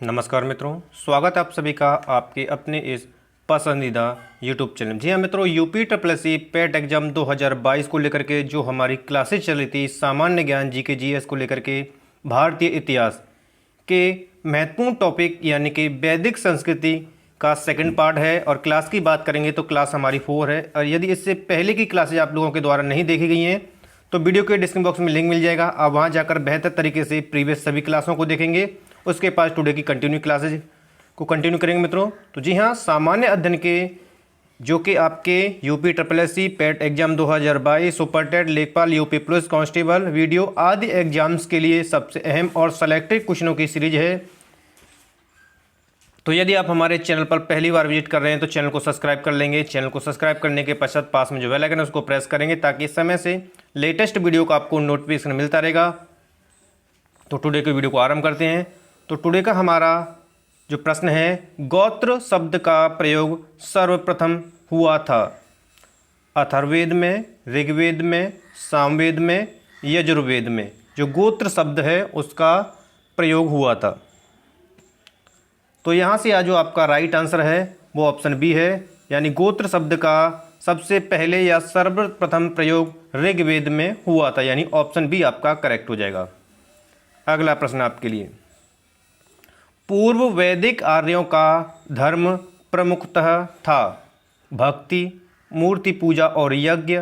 नमस्कार मित्रों, स्वागत है आप सभी का आपके अपने इस पसंदीदा यूट्यूब चैनल। जी हाँ मित्रों, UP triple S C PET exam 2022 को लेकर के जो हमारी क्लासेस चल रही थी, सामान्य ज्ञान जीके जीएस को लेकर के भारतीय इतिहास के महत्वपूर्ण टॉपिक यानी कि वैदिक संस्कृति का सेकंड पार्ट है। और क्लास की बात करेंगे तो क्लास हमारी 4 है। और यदि इससे पहले की क्लासेज आप लोगों के द्वारा नहीं देखी गई हैं तो वीडियो के डिस्क्रिप्शन बॉक्स में लिंक मिल जाएगा, आप वहाँ जाकर बेहतर तरीके से प्रीवियस सभी क्लासों को देखेंगे। उसके पास टुडे की कंटिन्यू क्लासेज को कंटिन्यू करेंगे मित्रों। तो जी हाँ, सामान्य अध्ययन के जो कि आपके UP triple S C PET exam 2022, super TET, लेखपाल, यूपी पुलिस कांस्टेबल, वीडियो आदि एग्जाम्स के लिए सबसे अहम और सेलेक्टेड क्वेश्चनों की सीरीज है। तो यदि आप हमारे चैनल पर पहली बार विजिट कर रहे हैं तो चैनल को सब्सक्राइब कर लेंगे। चैनल को सब्सक्राइब करने के पश्चात पास में जो बेल आइकन है उसको प्रेस करेंगे ताकि इस समय से लेटेस्ट वीडियो का आपको नोटिफिकेशन मिलता रहेगा। तो टुडे के वीडियो को आरंभ करते हैं। तो टुडे का हमारा जो प्रश्न है, गोत्र शब्द का प्रयोग सर्वप्रथम हुआ था अथर्ववेद में, ऋग्वेद में, सामवेद में, यजुर्वेद में। जो गोत्र शब्द है उसका प्रयोग हुआ था। तो यहाँ से जो आपका राइट आंसर है वो ऑप्शन बी है, यानी गोत्र शब्द का सबसे पहले या सर्वप्रथम प्रयोग ऋग्वेद में हुआ था, यानी ऑप्शन बी आपका करेक्ट हो जाएगा। अगला प्रश्न आपके लिए, पूर्व वैदिक आर्यों का धर्म प्रमुखतः था भक्ति, मूर्ति पूजा और यज्ञ,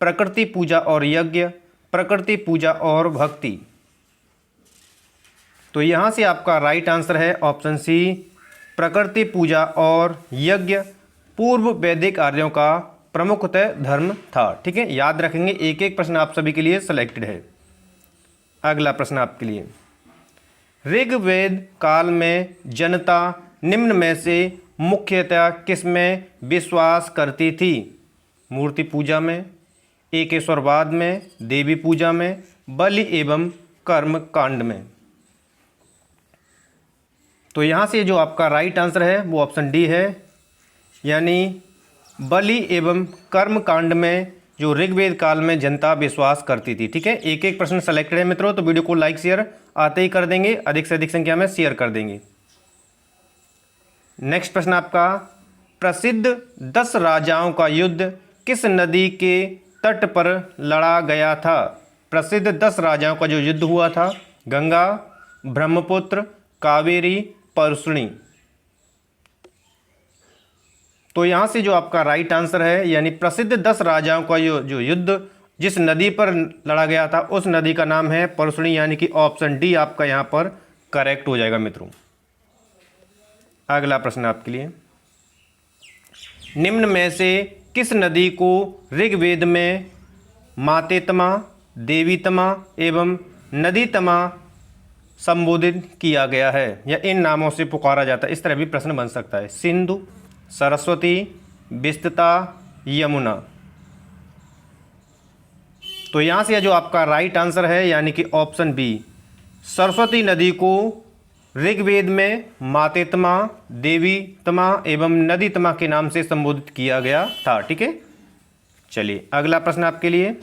प्रकृति पूजा और यज्ञ, प्रकृति पूजा और भक्ति। तो यहाँ से आपका राइट आंसर है ऑप्शन सी, प्रकृति पूजा और यज्ञ पूर्व वैदिक आर्यों का प्रमुखतः धर्म था। ठीक है, याद रखेंगे, एक एक प्रश्न आप सभी के लिए सेलेक्टेड है। अगला प्रश्न आपके लिए, ऋग्वेद काल में जनता निम्न में से मुख्यतः किस में विश्वास करती थी? मूर्ति पूजा में, एकेश्वरवाद में, देवी पूजा में, बलि एवं कर्म कांड में। तो यहाँ से जो आपका राइट आंसर है वो ऑप्शन डी है, यानी बलि एवं कर्म कांड में जो ऋग्वेद काल में जनता विश्वास करती थी। ठीक है, एक एक प्रश्न सेलेक्टेड है मित्रों, तो वीडियो को लाइक शेयर आते ही कर देंगे, अधिक से अधिक संख्या में शेयर कर देंगे। नेक्स्ट प्रश्न आपका, प्रसिद्ध 10 राजाओं का युद्ध किस नदी के तट पर लड़ा गया था? प्रसिद्ध 10 राजाओं का जो युद्ध हुआ था, गंगा, ब्रह्मपुत्र, कावेरी, परशुनी। तो यहाँ से जो आपका राइट आंसर है, यानी प्रसिद्ध 10 राजाओं का जो युद्ध जिस नदी पर लड़ा गया था उस नदी का नाम है परशुनी, यानी कि ऑप्शन डी आपका यहाँ पर करेक्ट हो जाएगा मित्रों। अगला प्रश्न आपके लिए, निम्न में से किस नदी को ऋग्वेद में मातेतमा, देवीतमा एवं नदीतमा संबोधित किया गया है या इन नामों से पुकारा जाता है? इस तरह भी प्रश्न बन सकता है, सिंधु, सरस्वती, विस्तता, यमुना। तो यहाँ से जो आपका राइट आंसर है, यानी कि ऑप्शन बी, सरस्वती नदी को ऋग्वेद में मातेतमा, देवीतमा एवं नदीतमा के नाम से संबोधित किया गया था। ठीक है, चलिए अगला प्रश्न आपके लिए,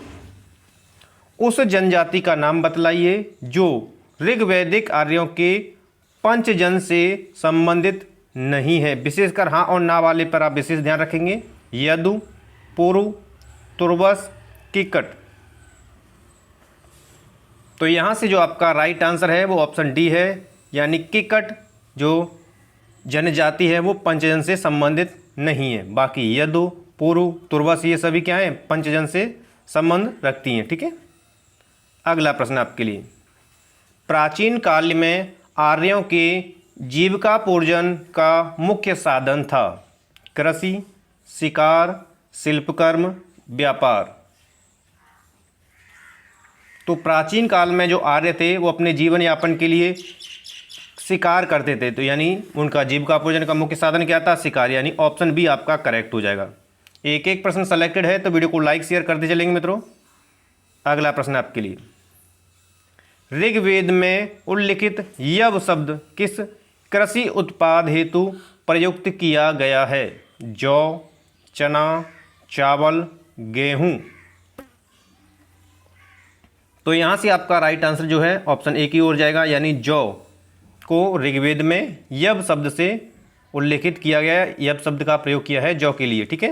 उस जनजाति का नाम बतलाइए जो ऋग्वैदिक आर्यों के पंचजन से संबंधित नहीं है। विशेषकर हाँ और ना वाले पर आप विशेष ध्यान रखेंगे, यदु, पुरु, तुर्वस, किकट। तो यहाँ से जो आपका राइट आंसर है वो ऑप्शन डी है, यानी किकट जो जनजाति है वो पंचजन से संबंधित नहीं है। बाकी यदु, पुरु, तुर्वस ये सभी क्या हैं, पंचजन से संबंध रखती हैं। ठीक है, अगला प्रश्न आपके लिए, प्राचीन काल में आर्यों के जीविकापोर्जन का मुख्य साधन था कृषि, शिकार, शिल्पकर्म, व्यापार। तो प्राचीन काल में जो आर्य थे वो अपने जीवन यापन के लिए शिकार करते थे, तो यानी उनका जीविकापोर्जन का मुख्य साधन क्या था? शिकार, यानी ऑप्शन बी आपका करेक्ट हो जाएगा। एक एक प्रश्न सेलेक्टेड है तो वीडियो को लाइक शेयर करते चलेंगे मित्रों। अगला प्रश्न आपके लिए, ऋग्वेद में उल्लिखित यव शब्द किस कृषि उत्पाद हेतु प्रयुक्त किया गया है? जौ, चना, चावल, गेहूं। तो यहाँ से आपका राइट आंसर जो है ऑप्शन ए की ओर जाएगा, यानी जौ। को ऋग्वेद में यव शब्द से उल्लेखित किया गया है, यव शब्द का प्रयोग किया है जौ के लिए। ठीक है,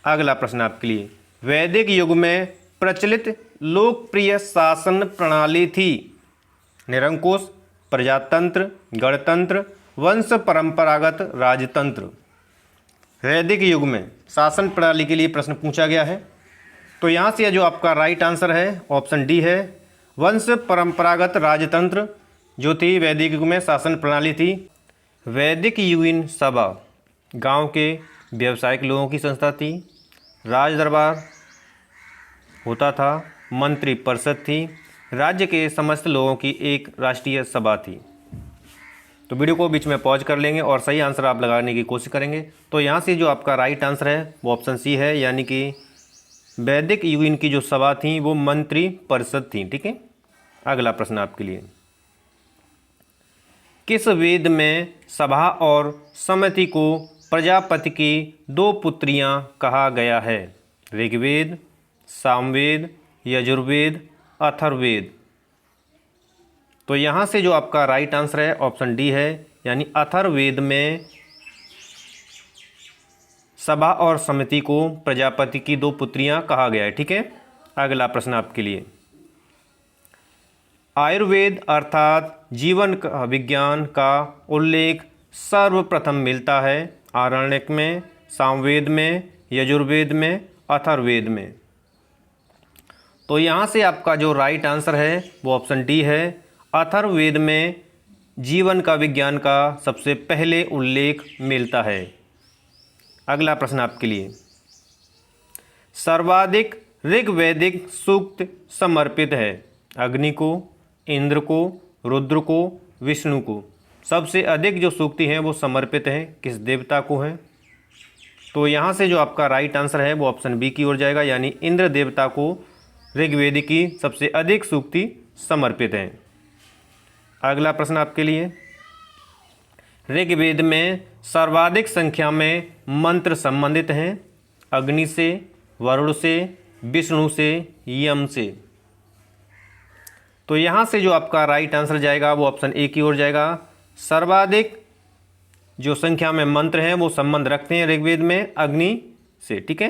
अगला प्रश्न आपके लिए, वैदिक युग में प्रचलित लोकप्रिय शासन प्रणाली थी निरंकुश, प्रजातंत्र, गणतंत्र, वंश परंपरागत राजतंत्र। वैदिक युग में शासन प्रणाली के लिए प्रश्न पूछा गया है, तो यहाँ से जो आपका राइट आंसर है ऑप्शन डी है, वंश परंपरागत राजतंत्र जो थी वैदिक युग में शासन प्रणाली थी। वैदिक युगीन सभा गांव के व्यावसायिक लोगों की संस्था थी, राज दरबार होता था, मंत्री परिषद थी, राज्य के समस्त लोगों की एक राष्ट्रीय सभा थी। तो वीडियो को बीच में पॉज कर लेंगे और सही आंसर आप लगाने की कोशिश करेंगे। तो यहाँ से जो आपका राइट आंसर है वो ऑप्शन सी है, यानी कि वैदिक युगीन की जो सभा थी वो मंत्री परिषद थी। ठीक है, अगला प्रश्न आपके लिए, किस वेद में सभा और समिति को प्रजापति की दो पुत्रियां कहा गया है? ऋग्वेद, सामवेद, यजुर्वेद, अथर्ववेद। तो यहाँ से जो आपका राइट आंसर है ऑप्शन डी है, यानी अथर्ववेद में सभा और समिति को प्रजापति की दो पुत्रियां कहा गया है। ठीक है, अगला प्रश्न आपके लिए, आयुर्वेद अर्थात जीवन का विज्ञान का उल्लेख सर्वप्रथम मिलता है आरण्यक में, सामवेद में, यजुर्वेद में, अथर्ववेद में। तो यहाँ से आपका जो राइट आंसर है वो ऑप्शन डी है, अथर्ववेद में जीवन का विज्ञान का सबसे पहले उल्लेख मिलता है। अगला प्रश्न आपके लिए, सर्वाधिक ऋग्वैदिक सूक्त समर्पित है अग्नि को, इंद्र को, रुद्र को, विष्णु को। सबसे अधिक जो सूक्ति हैं वो समर्पित हैं किस देवता को हैं? तो यहाँ से जो आपका राइट आंसर है वो ऑप्शन बी की ओर जाएगा, यानी इंद्र देवता को ऋग्वेद की सबसे अधिक सूक्ति समर्पित हैं। अगला प्रश्न आपके लिए, ऋग्वेद में सर्वाधिक संख्या में मंत्र संबंधित हैं अग्नि से, वरुण से, विष्णु से, यम से। तो यहाँ से जो आपका राइट आंसर जाएगा वो ऑप्शन ए की ओर जाएगा, सर्वाधिक जो संख्या में मंत्र हैं वो संबंध रखते हैं ऋग्वेद में अग्नि से। ठीक है,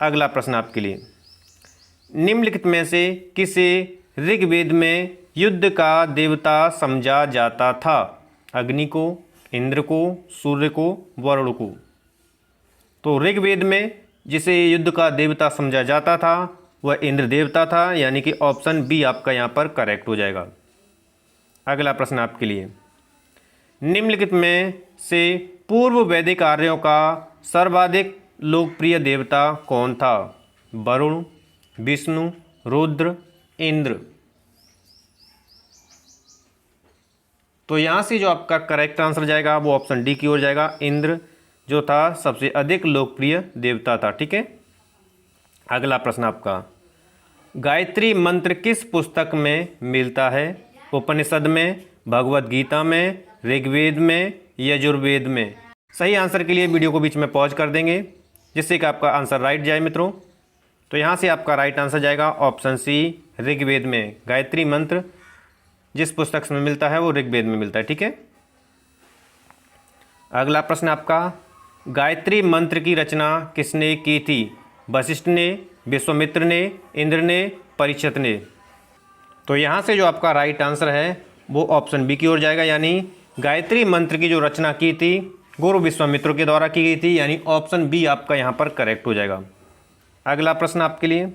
अगला प्रश्न आपके लिए, निम्नलिखित में से किसे ऋग्वेद में युद्ध का देवता समझा जाता था? अग्नि को, इंद्र को, सूर्य को, वरुण को। तो ऋग्वेद में जिसे युद्ध का देवता समझा जाता था वह इंद्र देवता था, यानी कि ऑप्शन बी आपका यहाँ पर करेक्ट हो जाएगा। अगला प्रश्न आपके लिए, निम्नलिखित में से पूर्व वैदिक आर्यों का सर्वाधिक लोकप्रिय देवता कौन था? वरुण, विष्णु, रुद्र, इंद्र। तो यहाँ से जो आपका करेक्ट आंसर जाएगा वो ऑप्शन डी की ओर जाएगा, इंद्र जो था सबसे अधिक लोकप्रिय देवता था। ठीक है, अगला प्रश्न आपका, गायत्री मंत्र किस पुस्तक में मिलता है? उपनिषद में, भगवत गीता में, ऋग्वेद में, यजुर्वेद में। सही आंसर के लिए वीडियो को बीच में पॉज कर देंगे जिससे कि आपका आंसर राइट जाए मित्रों। तो यहाँ से आपका राइट आंसर जाएगा ऑप्शन सी, ऋग्वेद में। गायत्री मंत्र जिस पुस्तक में मिलता है वो ऋग्वेद में मिलता है। ठीक है, अगला प्रश्न आपका, गायत्री मंत्र की रचना किसने की थी? वशिष्ठ ने, विश्वामित्र ने, इंद्र ने, परीक्षित ने। तो यहाँ से जो आपका राइट आंसर है वो ऑप्शन बी की ओर जाएगा, यानी गायत्री मंत्र की जो रचना की थी गुरु विश्वामित्र के द्वारा की गई थी, यानी ऑप्शन बी आपका यहाँ पर करेक्ट हो जाएगा। अगला प्रश्न आपके लिए,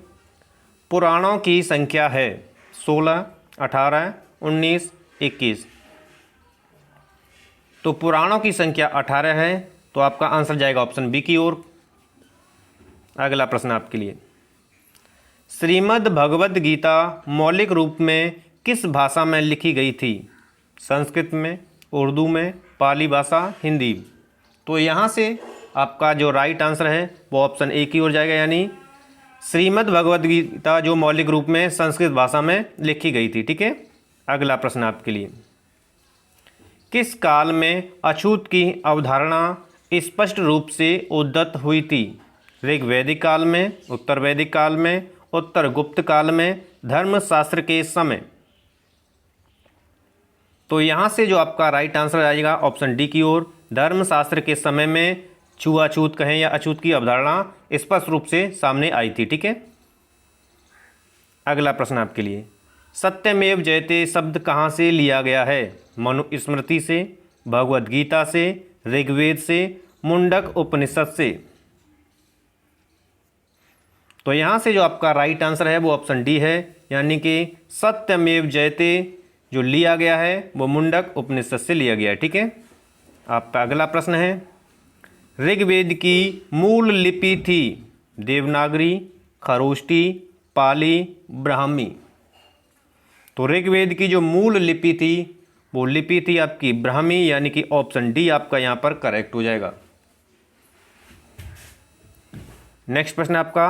पुराणों की संख्या है 16, 18, 19, 21। तो पुराणों की संख्या 18 है, तो आपका आंसर जाएगा ऑप्शन बी की ओर। अगला प्रश्न आपके लिए, श्रीमद् भगवद गीता मौलिक रूप में किस भाषा में लिखी गई थी? संस्कृत में, उर्दू में, पाली भाषा, हिंदी। तो यहाँ से आपका जो राइट आंसर है वो ऑप्शन ए की ओर जाएगा, यानी श्रीमद् भगवद गीता जो मौलिक रूप में संस्कृत भाषा में लिखी गई थी। ठीक है, अगला प्रश्न आपके लिए, किस काल में अछूत की अवधारणा स्पष्ट रूप से उद्धत हुई थी? ऋग्वैदिक काल में, उत्तर वैदिक काल में, उत्तर गुप्त काल में, धर्मशास्त्र के समय। तो यहाँ से जो आपका राइट आंसर आ जाएगा ऑप्शन डी की ओर। धर्मशास्त्र के समय में छुआछूत कहें या अछूत की अवधारणा स्पष्ट रूप से सामने आई थी। ठीक है, अगला प्रश्न आपके लिए, सत्यमेव जयते शब्द कहाँ से लिया गया है? मनुस्मृति से, भगवद गीता से, ऋग्वेद से, मुंडक उपनिषद से। तो यहाँ से जो आपका राइट आंसर है वो ऑप्शन डी है, यानी कि सत्यमेव जयते जो लिया गया है वो मुंडक उपनिषद से लिया गया है। ठीक है, आपका अगला प्रश्न है, ऋग्वेद की मूल लिपि थी देवनागरी, खरोष्टी, पाली, ब्राह्मी। तो ऋग्वेद की जो मूल लिपि थी वो लिपि थी आपकी ब्राह्मी, यानी कि ऑप्शन डी आपका यहाँ पर करेक्ट हो जाएगा। नेक्स्ट प्रश्न आपका,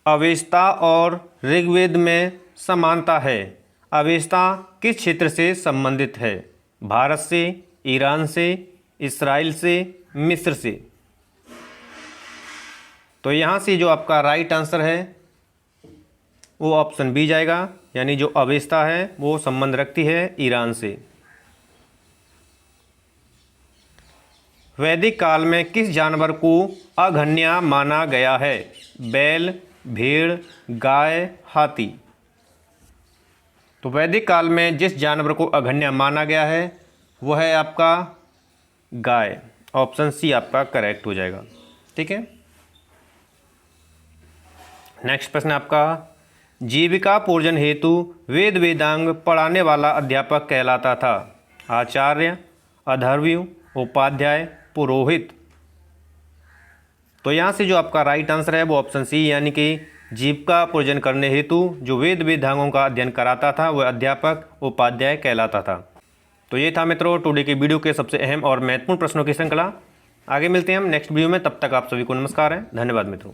अवेस्ता और ऋग्वेद में समानता है। अवेस्ता किस क्षेत्र से संबंधित है? भारत से, ईरान से, इस्राइल से, मिस्र से। तो यहाँ से जो आपका राइट आंसर है वो ऑप्शन बी जाएगा, यानी जो अवेस्ता है वो संबंध रखती है ईरान से। वैदिक काल में किस जानवर को अघन्या माना गया है? बैल, भेड़, गाय, हाथी। तो वैदिक काल में जिस जानवर को अघन्या माना गया है वह है आपका गाय। ऑप्शन सी आपका करेक्ट हो जाएगा। ठीक है, नेक्स्ट प्रश्न आपका, जीविकापोर्जन हेतु वेद वेदांग पढ़ाने वाला अध्यापक कहलाता था? आचार्य, अध्वर्यु, उपाध्याय, पुरोहित। तो यहाँ से जो आपका राइट आंसर है वो ऑप्शन सी, यानी कि जीविकापोर्जन करने हेतु जो वेद वेदांगों का अध्ययन कराता था वह अध्यापक, उपाध्याय कहलाता था। तो ये था मित्रों टुडे की वीडियो के सबसे अहम और महत्वपूर्ण प्रश्नों की श्रृंखला। आगे मिलते हैं हम नेक्स्ट वीडियो में, तब तक आप सभी को नमस्कार है, धन्यवाद मित्रों।